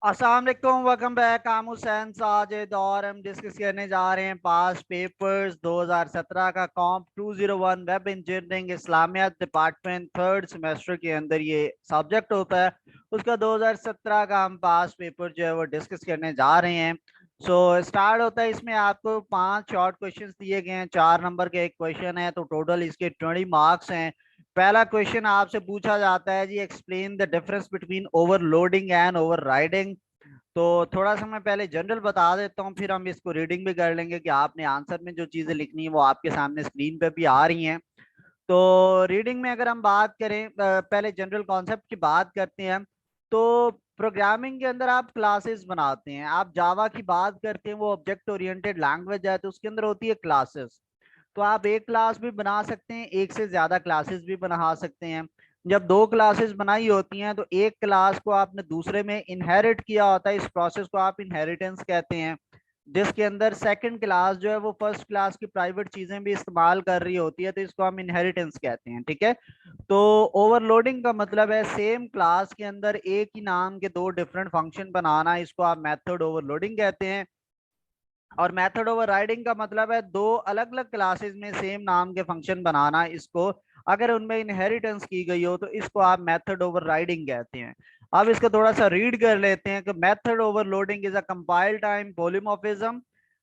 अस्सलाम वालेकुम, welcome back. I'm Hussain Sajid और हम डिस्कस करने जा रहे हैं पास पेपर्स 2017 का कॉम्प 201 वेब इंजीनियरिंग इस्लामियत डिपार्टमेंट थर्ड सेमेस्टर के अंदर ये सब्जेक्ट होता है। उसका 2017 का हम पास पेपर जो है वो डिस्कस करने जा रहे हैं। स्टार्ट होता है। इसमें आपको 5 शॉर्ट क्वेश्चंस दिए गए हैं, 4 नंबर के एक क्वेश्चन है, तो टोटल इसके 20 मार्क्स हैं। पहला क्वेश्चन आपसे पूछा जाता है जी, explain the difference between overloading and overriding. तो थोड़ा सा मैं पहले जनरल बता देता हूँ, फिर हम इसको रीडिंग भी कर लेंगे कि आपने आंसर में जो चीजें लिखनी है वो आपके सामने स्क्रीन पे भी आ रही हैं। तो रीडिंग में अगर हम बात करें, पहले जनरल कॉन्सेप्ट की बात करते हैं। तो प्रोग्रामिंग के अंदर आप क्लासेस बनाते हैं। आप जावा की बात करते हैं, वो ऑब्जेक्ट ओरिएंटेड लैंग्वेज है, तो उसके अंदर होती है क्लासेस। तो आप एक क्लास भी बना सकते हैं, एक से ज्यादा क्लासेस भी बना सकते हैं। जब दो क्लासेस बनाई होती हैं तो एक क्लास को आपने दूसरे में इनहेरिट किया होता है, इस प्रोसेस को आप इनहेरिटेंस कहते हैं। जिसके अंदर सेकंड क्लास जो है वो फर्स्ट क्लास की प्राइवेट चीजें भी इस्तेमाल कर रही होती है, तो इसको हम इनहेरिटेंस कहते हैं। ठीक है। तो ओवरलोडिंग का मतलब है सेम क्लास के अंदर एक ही नाम के दो डिफरेंट फंक्शन बनाना, इसको आप मेथड ओवरलोडिंग कहते हैं। और मेथड ओवर राइडिंग का मतलब है दो अलग अलग क्लासेस में सेम नाम के फंक्शन बनाना, इसको अगर उनमें इनहेरिटेंस की गई हो तो इसको आप मेथड ओवर राइडिंग कहते हैं। अब इसको थोड़ा सा रीड कर लेते हैं कि method overloading is a compile time polymorphism.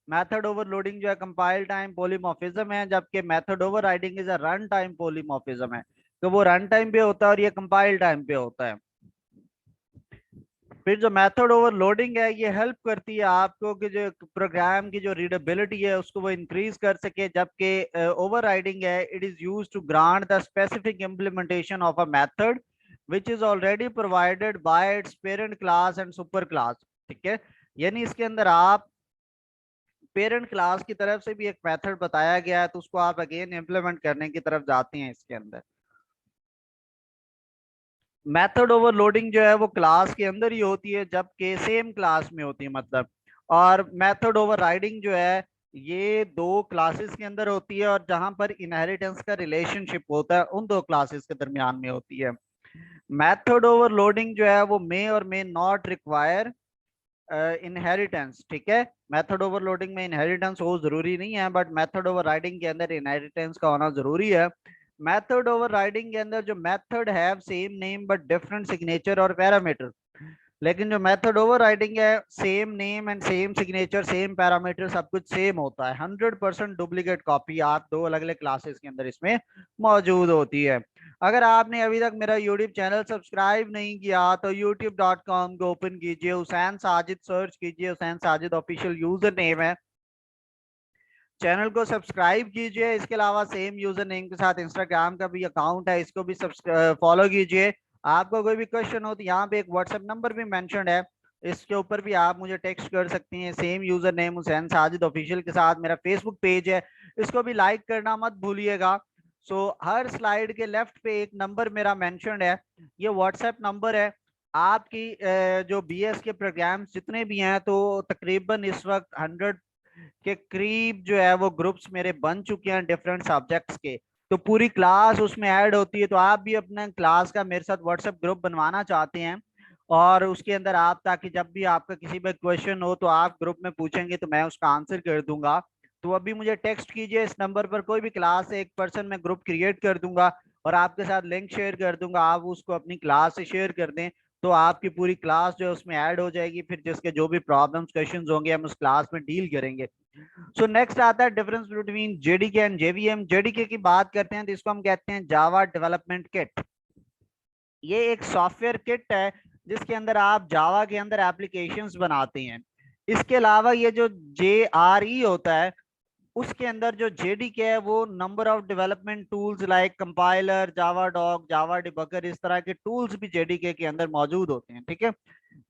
Method overloading जो है कंपाइल टाइम पॉलीमॉर्फिज्म है, जबकि method over riding is a run time polymorphism है। तो वो रन टाइम पे होता है और ये कंपाइल टाइम पे होता है। फिर जो मेथड ओवरलोडिंग है ये हेल्प करती है आपको कि जो प्रोग्राम की जो रीडेबिलिटी है उसको वो इंक्रीज कर सके, जबकि ओवरराइडिंग है it is used to grant the specific implementation of a method which is already provided by its parent class and super class. ठीक है। यानी इसके अंदर आप पेरेंट क्लास की तरफ से भी एक मेथड बताया गया है, तो उसको आप अगेन इम्प्लीमेंट करने की तरफ जाते हैं इसके अंदर। मेथड ओवरलोडिंग जो है वो क्लास के अंदर ही होती है, जबकि सेम क्लास में होती है मतलब। और मेथड ओवरराइडिंग जो है ये दो क्लासेस के अंदर होती है, और जहां पर इनहेरिटेंस का रिलेशनशिप होता है उन दो क्लासेस के दरमियान में होती है। मेथड ओवरलोडिंग जो है वो मे और मे नॉट रिक्वायर इनहेरिटेंस। ठीक है। मेथड ओवरलोडिंग में इनहेरिटेंस हो जरूरी नहीं है, बट मेथड ओवरराइडिंग के अंदर इनहेरिटेंस का होना जरूरी है। मेथड ओवरराइडिंग के अंदर जो method have same name but different signature और पैरामीटर, लेकिन जो मेथड ओवरराइडिंग है same name and same signature same parameter सब कुछ सेम होता है। 100% डुप्लीकेट कॉपी आप दो अलग अलग क्लासेस के अंदर इसमें मौजूद होती है। अगर आपने अभी तक मेरा यूट्यूब चैनल सब्सक्राइब नहीं किया तो youtube.com को ओपन कीजिए, हुसैन साजिद सर्च कीजिए, Hussain Sajid official user name है। चैनल को सब्सक्राइब कीजिए। इसके अलावा सेम यूजर नेम के साथ इंस्टाग्राम का भी अकाउंट है, इसको भी फॉलो कीजिए। आपको कोई भी क्वेश्चन हो तो यहाँ पे एक व्हाट्सएप नंबर भी मेंशन्ड है, इसके ऊपर भी आप मुझे टेक्स्ट कर सकती हैं। Same user name Hussain Sajid official के साथ मेरा फेसबुक पेज है, इसको भी लाइक करना मत भूलिएगा। हर स्लाइड के लेफ्ट पे एक नंबर मेरा मेंशन्ड है, ये व्हाट्सएप नंबर है। आपकी जो बीएस के प्रोग्राम्स जितने भी हैं, तो तकरीबन इस वक्त 100 के करीब जो है वो ग्रुप्स मेरे बन चुके हैं डिफरेंट सब्जेक्ट्स के। तो पूरी क्लास उसमें ऐड होती है, तो आप भी अपने क्लास का मेरे साथ व्हाट्सएप ग्रुप बनवाना चाहते हैं और उसके अंदर आप, ताकि जब भी आपका किसी पे क्वेश्चन हो तो आप ग्रुप में पूछेंगे तो मैं उसका आंसर कर दूंगा। तो अभी मुझे टेक्स्ट कीजिए इस नंबर पर, कोई भी क्लास एक पर्सन मैं ग्रुप क्रिएट कर दूंगा और आपके साथ लिंक शेयर कर दूंगा, आप उसको अपनी क्लास से शेयर कर दें, तो आपकी पूरी क्लास जो है उसमें ऐड हो जाएगी। फिर जिसके जो भी प्रॉब्लम्स क्वेश्चंस होंगे हम उस क्लास में डील करेंगे। नेक्स्ट आता है difference between JDK and JVM. JDK की बात करते हैं तो इसको हम कहते हैं जावा डेवलपमेंट किट। ये एक सॉफ्टवेयर किट है जिसके अंदर आप जावा के अंदर एप्लीकेशंस बनाते हैं। इसके अलावा ये जो JRE होता है उसके अंदर जो जेडीके है वो number of development tools like compiler, Java dog, Java debugger, इस तरह के टूल्स भी जेडीके के अंदर मौजूद होते हैं। ठीक है।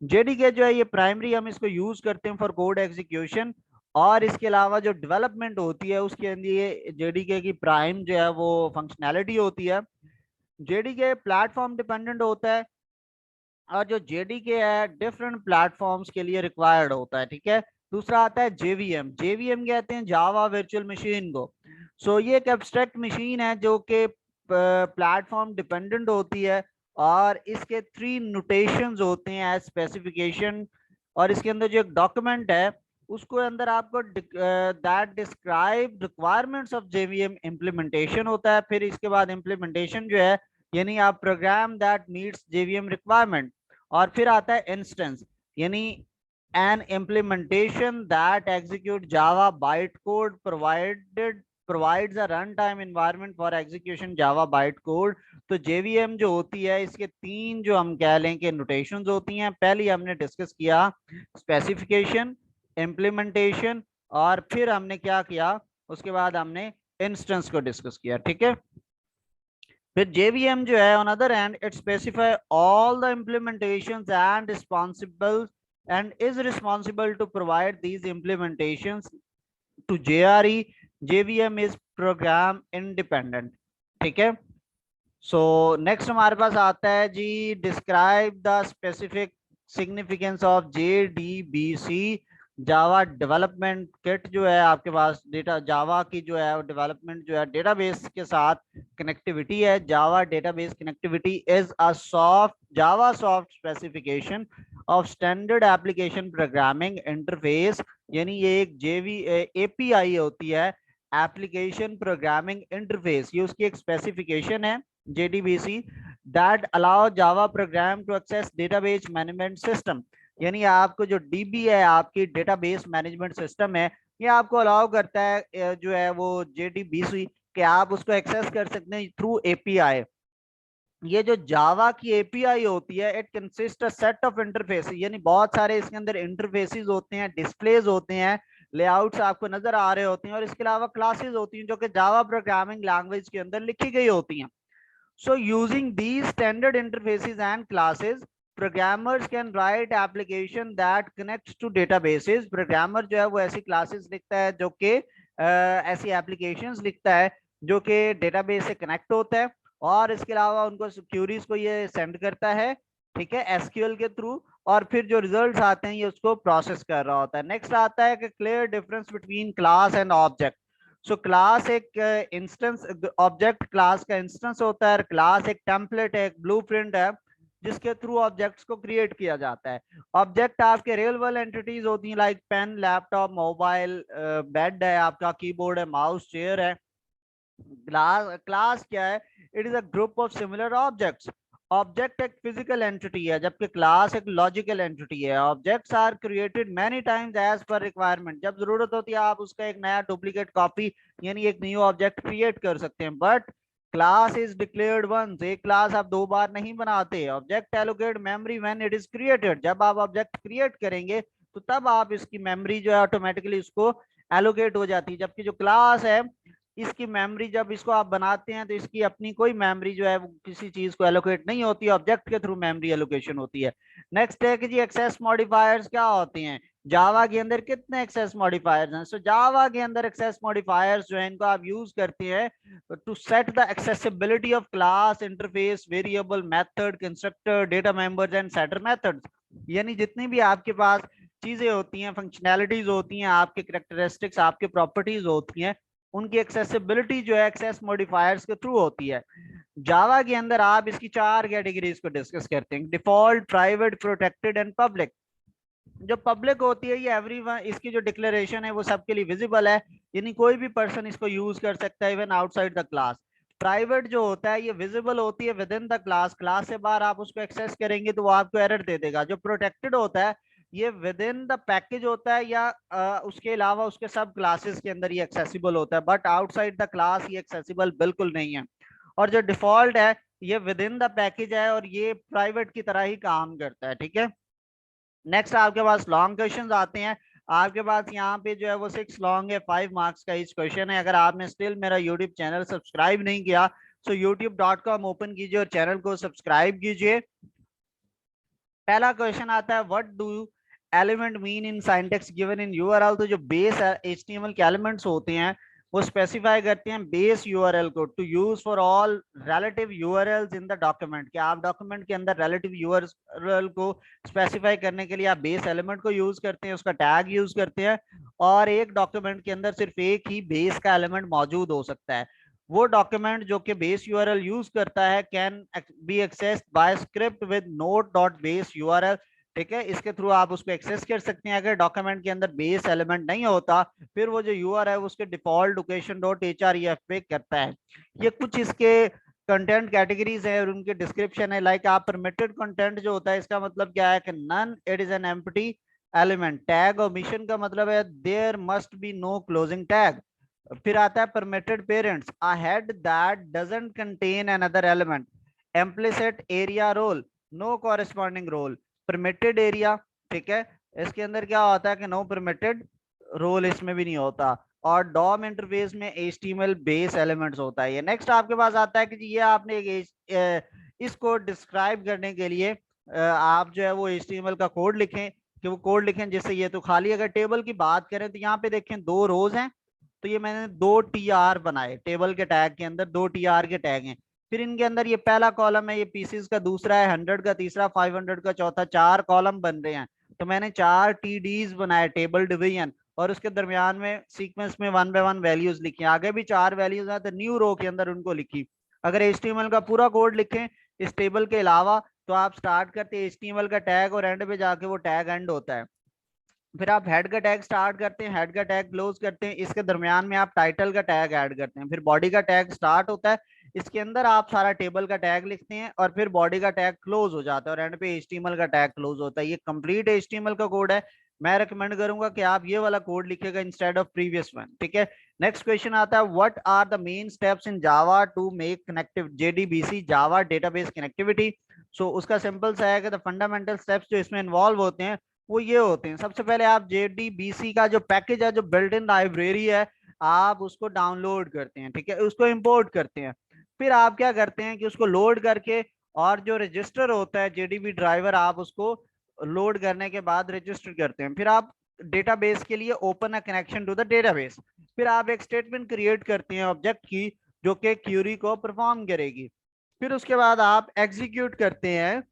जेडीके जो है ये प्राइमरी हम इसको यूज करते हैं फॉर कोड एग्जीक्यूशन, और इसके अलावा जो डेवलपमेंट होती है उसके अंदर ये जेडीके की प्राइम जो है वो फंक्शनैलिटी होती है। जेडीके प्लेटफॉर्म डिपेंडेंट होता है, और जो जेडीके है डिफरेंट प्लेटफॉर्म्स के लिए रिक्वायर्ड होता है। ठीक है। दूसरा आता है जेवीएम। जेवीएम कहते हैं जावा वर्चुअल मशीन को। ये एक एब्स्ट्रैक्ट मशीन है जो कि प्लेटफॉर्म डिपेंडेंट होती है, और इसके 3 नोटेशंस होते हैं एज स्पेसिफिकेशन, और इसके अंदर जो एक डॉक्यूमेंट है उसको अंदर आपको that describe requirements of JVM implementation होता है। फिर इसके बाद इम्प्लीमेंटेशन जो है यानी आप program that meets JVM requirement. और फिर आता है इंस्टेंस यानी an implementation that execute Java bytecode provides a runtime environment for execution Java bytecode। तो JVM जो होती है इसके तीन जो हम कह लें कि नोटेशंस होती हैं। पहले हमने डिस्कस किया स्पेसिफिकेशन, इम्प्लीमेंटेशन, और फिर हमने क्या किया उसके बाद हमने इंस्टेंस को डिस्कस किया। ठीक है, फिर JVM जो है on other hand it specify all the implementations and responsible and is responsible to provide these implementations to JRE। JVM is program independent। ठीक है, सो नेक्स्ट हमारे पास आता है जी describe the specific significance of JDBC Java development kit. जो है आपके पास डेटा जावा की जो है डेवलपमेंट जो है डेटाबेस के साथ कनेक्टिविटी है। जावा database connectivity is a soft Java soft specification of standard application programming interface. यानी ये एक API होती है, एप्लीकेशन प्रोग्रामिंग इंटरफेस। ये उसकी एक स्पेसिफिकेशन है JDBC that allow Java program to access database management system। यानी आपको जो DB है आपकी डेटाबेस मैनेजमेंट सिस्टम है, ये आपको अलाउ करता है जो है वो JDBC कि आप उसको एक्सेस कर सकते हैं थ्रू API। ये जो जावा की API होती है it consist a set of interface, यानी बहुत सारे इसके अंदर इंटरफेसेस होते हैं, डिस्प्लेज होते हैं, लेआउट्स आपको नजर आ रहे होते हैं, और इसके अलावा क्लासेस होती हैं जो कि जावा प्रोग्रामिंग लैंग्वेज के अंदर लिखी गई होती हैं। So using these standard interfaces and classes, programmers can write application that connects to databases। Programmer जो है वो ऐसी classes लिखता है जो कि ऐसी applications लिखता है जो कि database से connect होता है, और इसके अलावा उनको क्यूरीज को ये send करता है, ठीक है, SQL के थ्रू, और फिर जो रिजल्ट्स आते हैं ये उसको प्रोसेस कर रहा होता है। नेक्स्ट आता है कि clear difference between class and object. So class एक इंस्टेंस ऑब्जेक्ट क्लास का इंस्टेंस होता है, क्लास एक टेम्पलेट है, एक ब्लूप्रिंट है जिसके थ्रू ऑब्जेक्ट्स को क्रिएट किया जाता है। ऑब्जेक्ट आपके रियल वर्ल्ड एंटिटीज होती हैं like pen, laptop, mobile, bed है आपका, कीबोर्ड है, माउस, चेयर है। क्लास क्या है? It is a group of similar objects. Object एक फिजिकल एंटिटी है जबकि क्लास एक लॉजिकल एंटिटी है। Objects are created many times as per requirement. जब जरूरत होती है आप उसका एक नया डुप्लीकेट कॉपी यानी एक न्यू ऑब्जेक्ट क्रिएट कर सकते हैं। But class is declared once. एक क्लास आप दो बार नहीं बनाते। Object allocate memory when it is created. जब आप ऑब्जेक्ट क्रिएट करेंगे तो तब आप इसकी मेमोरी जो है ऑटोमेटिकली उसको एलोकेट हो जाती है। जबकि जो क्लास है इसकी मेमोरी जब इसको आप बनाते हैं तो इसकी अपनी कोई मेमोरी जो है वो किसी चीज को एलोकेट नहीं होती, ऑब्जेक्ट के थ्रू मेमोरी एलोकेशन होती है। नेक्स्ट है कि जी एक्सेस मॉडिफायर्स क्या होते हैं। जावा के अंदर कितने एक्सेस मॉडिफायर्स हैं? सो जावा के अंदर एक्सेस मॉडिफायर्स जो है इनको आप यूज करते हैं to set the accessibility of class, interface, variable, method, constructor, data members and setter methods. यानी जितनी भी आपके पास चीजें होती हैं, फंक्शनैलिटीज होती हैं, आपके कैरेक्टरिस्टिक्स, आपके प्रॉपर्टीज होती हैं, उनकी एक्सेसिबिलिटी जो है एक्सेस मॉडिफायर्स के थ्रू होती है। जावा के अंदर आप इसकी चार कैटेगरीज को डिस्कस करते हैं, default, private, protected and public. जो पब्लिक होती है ये एवरीवन, इसकी जो डिक्लेरेशन है वो सबके लिए विजिबल है, यानी कोई भी पर्सन इसको यूज कर सकता है even outside the class. Private जो होता है ये विजिबल होती है with in the class, class से बाहर आप उसको एक्सेस करेंगे तो वो आपको एरर दे देगा। जो प्रोटेक्टेड होता है ये विद इन द पैकेज होता है या उसके अलावा उसके सब क्लासेस के अंदर ये एक्सेसिबल होता है, बट आउटसाइड द क्लास ये एक्सेसिबल बिल्कुल नहीं है। और जो डिफॉल्ट है ये विद इन द पैकेज है और ये प्राइवेट की तरह ही काम करता है। ठीक है, नेक्स्ट आपके पास लॉन्ग क्वेश्चन आते हैं। आपके पास यहाँ पे जो है वो 6 लॉन्ग है, 5 मार्क्स का ईच क्वेश्चन है। अगर आपने स्टिल मेरा यूट्यूब चैनल सब्सक्राइब नहीं किया तो youtube.com ओपन कीजिए और चैनल को सब्सक्राइब कीजिए। पहला क्वेश्चन आता है what do element mean in syntax given in URL. तो जो बेस HTML के एलिमेंट्स होते हैं वो स्पेसिफाई करते हैं बेस यूआरएल को to use for all relative URLs in the document. कि आप डॉक्यूमेंट के अंदर रिलेटिव यूआरएल को स्पेसिफाई करने के लिए आप बेस एलिमेंट को यूज करते हैं, उसका टैग यूज करते हैं। और एक डॉक्यूमेंट के अंदर सिर्फ एक ही बेस का एलिमेंट मौजूद हो सकता है। वो डॉक्यूमेंट जो कि बेस यूआरएल यूज करता है can be accessed by script with note dot base URL. ठीक है, इसके थ्रू आप उसको एक्सेस कर सकते हैं। अगर डॉक्यूमेंट के अंदर बेस एलिमेंट नहीं होता, फिर वो जो यूआर है उसके default location dot H R पे करता है। ये कुछ इसके कंटेंट कैटेगरीज है और उनके डिस्क्रिप्शन है। लाइक आप परमिटेड कंटेंट जो होता है, इसका मतलब क्या है कि none it is an empty element. Tag और मिशन का मतलब है there must be no closing tag. फिर आता है permitted parents, a head that doesn't contain another element. Implicit aria role, no corresponding role. Permitted aria, ठीक है, इसके अंदर क्या होता है कि नो परमिटेड रोल इसमें भी नहीं होता। और डॉम इंटरफेस में HTML बेस एलिमेंट्स होता है। ये नेक्स्ट आपके पास आता है कि जी ये आपने इसको डिस्क्राइब करने के लिए आप जो है वो HTML का कोड लिखें, कि वो कोड लिखें जिससे ये तो खाली। अगर टेबल की बात करें तो यहाँ पे देखें 2 रोज हैं, तो ये मैंने 2 TR बनाए। टेबल के टैग के अंदर 2 TR के टैग हैं। फिर इनके अंदर ये पहला कॉलम है, ये पीसीस का दूसरा है, 100 का तीसरा, 500 का चौथा, 4 कॉलम बन रहे हैं। तो मैंने 4 TDs बनाए, टेबल डिवीजन, और उसके दरमियान में सीक्वेंस में 1 बाय 1 वैल्यूज लिखी। आगे भी 4 वैल्यूज हैं तो न्यू रो के अंदर उनको लिखी। अगर HTML का पूरा कोड लिखें इस टेबल के अलावा, तो आप स्टार्ट करते HTML का टैग और एंड पे जाके वो टैग एंड होता है। फिर आप हेड का टैग स्टार्ट करते हैं, हेड का टैग क्लोज करते हैं, इसके दरमियान में आप टाइटल का टैग ऐड करते हैं। फिर बॉडी का टैग स्टार्ट होता है, इसके अंदर आप सारा टेबल का टैग लिखते हैं, और फिर बॉडी का टैग क्लोज हो जाता है, और एंड पे HTML का टैग क्लोज होता है। ये कंप्लीट HTML का कोड है। मैं रिकमेंड करूंगा कि आप ये वाला कोड लिखेगा इंस्टेड ऑफ प्रीवियस वन। ठीक है, नेक्स्ट क्वेश्चन आता है, what are the main steps in Java to make connective JDBC Java database connectivity. So उसका सिंपल सा है कि द फंडामेंटल स्टेप्स जो इसमें इन्वॉल्व होते हैं वो ये होते हैं। सबसे पहले आप JDBC का जो पैकेज है, जो बिल्ट इन लाइब्रेरी है, आप उसको डाउनलोड करते हैं। ठीक है, उसको इंपोर्ट करते हैं। फिर आप क्या करते हैं कि उसको लोड करके, और जो रजिस्टर होता है JDB ड्राइवर, आप उसको लोड करने के बाद रजिस्टर करते हैं। फिर आप डेटाबेस के लिए open a connection to the database. फिर आप एक स्टेटमेंट क्रिएट करते हैं ऑब्जेक्ट की, जो कि क्यूरी को परफॉर्म करेगी। फिर उसके बाद आप एग्जीक्यूट करते हैं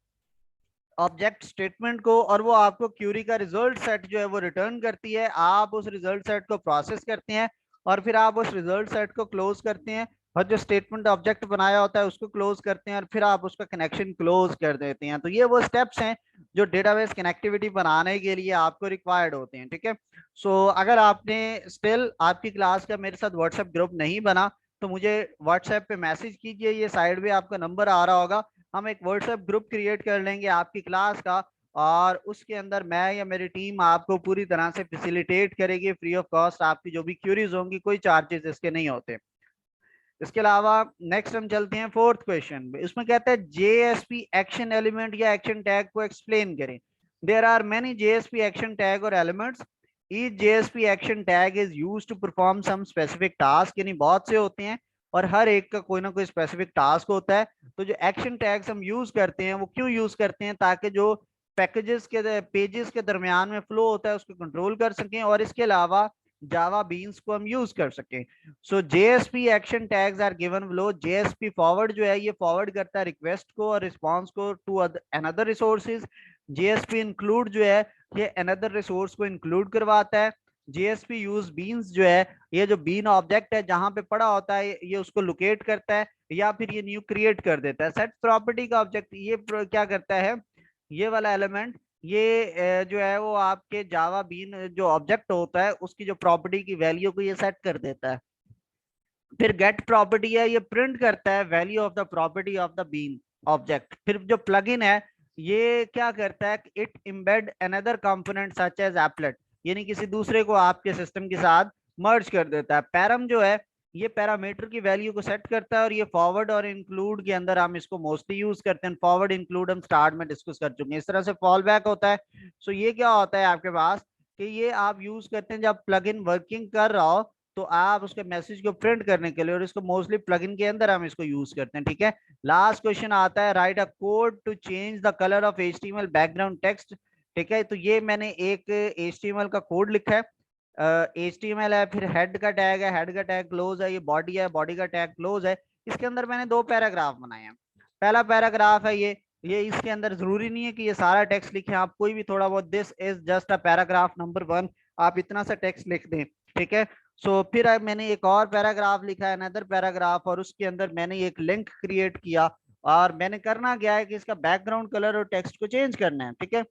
ऑब्जेक्ट स्टेटमेंट को, और वो आपको क्यूरी का रिजल्ट सेट जो है वो रिटर्न करती है। आप उस रिजल्ट सेट को प्रोसेस करते हैं, और फिर आप उस रिजल्ट सेट को क्लोज करते हैं, और जो स्टेटमेंट ऑब्जेक्ट बनाया होता है उसको क्लोज करते हैं, और फिर आप उसका कनेक्शन क्लोज कर देते हैं। तो ये वो स्टेप्स हैं जो डेटाबेस कनेक्टिविटी बनाने के लिए आपको रिक्वायर्ड होते हैं। ठीक है, सो अगर आपने स्टिल आपकी क्लास का मेरे साथ व्हाट्सएप ग्रुप नहीं बना, तो मुझे व्हाट्सएप पे मैसेज कीजिए, ये साइड में आपका नंबर आ रहा होगा। हम एक व्हाट्सएप ग्रुप क्रिएट कर लेंगे आपकी क्लास का, और उसके अंदर मैं या मेरी टीम आपको पूरी तरह से फैसिलिटेट करेगी फ्री ऑफ कॉस्ट। आपकी जो भी क्यूरीज होंगी, कोई चार्जेस इसके नहीं होते। इसके अलावा नेक्स्ट हम चलते हैं फोर्थ क्वेश्चन। इसमें कहता है JSP एक्शन एलिमेंट या एक्शन टैग को एक्सप्लेन करें। There are many JSP action tag और elements. Each JSP action tag is used to perform some specific task, यानी बहुत से होते हैं और हर एक का कोई ना कोई स्पेसिफिक टास्क होता है। तो जो एक्शन टैग्स हम यूज करते हैं वो क्यों यूज करते हैं, ताकि जो पैकेजेस के पेजेस के दरमियान में फ्लो होता है उसको कंट्रोल कर सकें, और इसके अलावा जावा बीन्स को हम यूज कर सकें। So JSP action tags are given below. JSP forward जो है ये फॉरवर्ड करता है रिक्वेस्ट को और रिस्पांस को to another resources. JSP include जो है ये अनदर रिसोर्स को इंक्लूड करवाता है। JSP यूज बीन्स जो है, ये जो बीन ऑब्जेक्ट है जहां पे पड़ा होता है ये उसको लोकेट करता है, या फिर ये न्यू क्रिएट कर देता है। सेट प्रॉपर्टी का ऑब्जेक्ट ये क्या करता है, ये वाला एलिमेंट, ये जो है वो आपके जावा बीन जो ऑब्जेक्ट होता है उसकी जो प्रॉपर्टी की वैल्यू को ये सेट कर देता है। फिर गेट प्रॉपर्टी है, ये प्रिंट करता है value of the property of the bean object. फिर जो प्लगइन है ये क्या करता है, it embed another component such as applet, यानी किसी दूसरे को आपके सिस्टम के साथ मर्ज कर देता है। पैरम जो है ये पैरामीटर की वैल्यू को सेट करता है, और ये फॉरवर्ड और इंक्लूड के अंदर हम इसको मोस्टली यूज करते हैं। फॉरवर्ड इंक्लूड हम स्टार्ट में डिस्कस कर चुके हैं। इस तरह से फॉल बैक होता है। सो ये क्या होता है आपके पास कि ये आप यूज करते हैं जब प्लगइन वर्किंग कर रहा हो, तो आप उसके मैसेज को प्रिंट करने के लिए, और इसको मोस्टली प्लगइन के अंदर हम इसको यूज करते हैं। ठीक है, लास्ट क्वेश्चन आता है, write a code to change the colour of HTML background text. ठीक है, तो ये मैंने एक HTML का कोड लिखा है। HTML है, फिर हेड का टैग है, हेड का टैग क्लोज है, ये बॉडी है, बॉडी का टैग क्लोज है। इसके अंदर मैंने 2 पैराग्राफ बनाए हैं। पहला पैराग्राफ है ये इसके अंदर जरूरी नहीं है कि ये सारा टेक्स्ट लिखे, आप कोई भी थोड़ा बहुत, this is just a paragraph number 1, आप इतना सा टेक्स्ट लिख दें। ठीक है, सो फिर मैंने एक और पैराग्राफ लिखा है, अनदर पैराग्राफ, और उसके अंदर मैंने एक लिंक क्रिएट किया, और मैंने करना क्या है कि इसका बैकग्राउंड कलर और टेक्स्ट को चेंज करना है। ठीक है,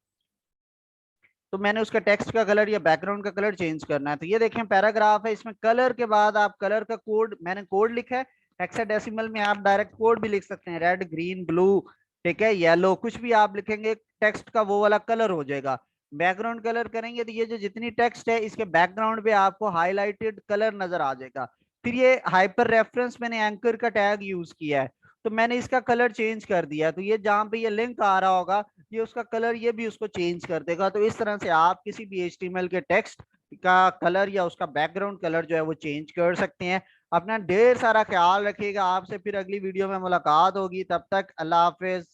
तो मैंने उसका टेक्स्ट का कलर या बैकग्राउंड का कलर चेंज करना है। तो ये देखें पैराग्राफ है, इसमें कलर के बाद आप कलर का कोड, मैंने कोड लिखा है हेक्साडेसिमल में, आप डायरेक्ट कोड भी लिख सकते हैं, रेड ग्रीन ब्लू, ठीक है, येलो, कुछ भी आप लिखेंगे टेक्स्ट का वो वाला कलर हो जाएगा। बैकग्राउंड कलर करेंगे तो ये जो जितनी टेक्स्ट है इसके बैकग्राउंड पे आपको हाईलाइटेड कलर नजर आ जाएगा। फिर ये हाइपर रेफरेंस मैंने एंकर का टैग यूज किया है, तो मैंने इसका कलर चेंज कर दिया, तो ये जहां पे ये लिंक आ रहा होगा ये उसका कलर ये भी उसको चेंज कर देगा। तो इस तरह से आप किसी भी एचटीएमएल के टेक्स्ट का कलर या उसका बैकग्राउंड कलर जो है वो चेंज कर सकते हैं। अपना ढेर सारा ख्याल रखिएगा, आपसे फिर अगली वीडियो में मुलाकात होगी, तब तक अल्लाह हाफिज।